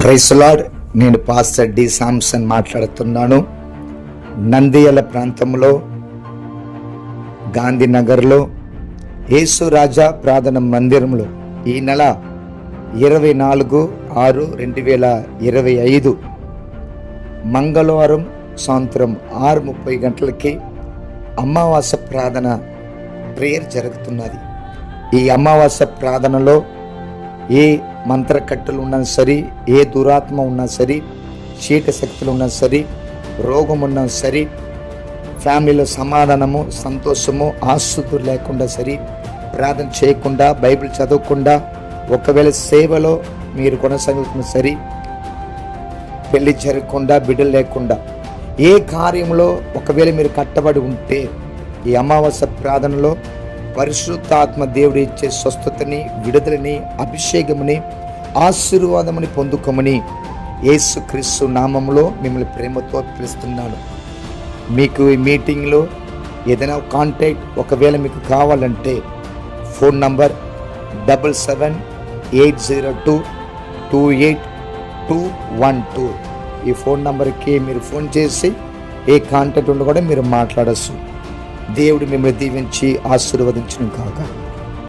Praise the Lord. నేను pastor D Samson మాట్లాడుతున్నాను. నంద్యాల ప్రాంతంలో గాంధీనగర్లో యేసు రాజా ప్రార్థన మందిరంలో ఈ నెల 24/6/2025 మంగళవారం సాయంత్రం 6:30 గంటలకి అమావాస్య ప్రార్థన ప్రేయర్ జరుగుతున్నది. ఈ అమావాస్య ప్రార్థనలో ఏ మంత్రకట్టులు ఉన్నా సరే, ఏ దురాత్మ ఉన్నా సరే, చీట శక్తులు ఉన్నా సరే, రోగం ఉన్నా సరే, ఫ్యామిలీలో సమాధానము, సంతోషము, ఆస్తులు లేకుండా సరే, ప్రార్థన చేయకుండా, బైబిల్ చదవకుండా, ఒకవేళ సేవలో మీరు కొనసాగుతున్న సరే, పెళ్లి జరగకుండా, బిడ్డలు లేకుండా, ఏ కార్యంలో ఒకవేళ మీరు కట్టబడి ఉంటే ఈ అమావాస్య ప్రార్థనలో పరిశుద్ధాత్మ దేవుడు ఇచ్చే స్వస్థతని, విడుదలని, అభిషేకముని, ఆశీర్వాదముని పొందుకోమని యేసుక్రీస్తు నామములో మిమ్మల్ని ప్రేమతో పిలుస్తున్నాను. మీకు ఈ మీటింగ్లో ఏదైనా కాంటాక్ట్ ఒకవేళ మీకు కావాలంటే ఫోన్ నంబర్ 7780228212. ఈ ఫోన్ నంబర్కి మీరు ఫోన్ చేసి ఏ కాంటాక్ట్ ఉండి కూడా మీరు మాట్లాడచ్చు. దేవుడు మిమ్మల్ని దీవించి ఆశీర్వదించును కాక.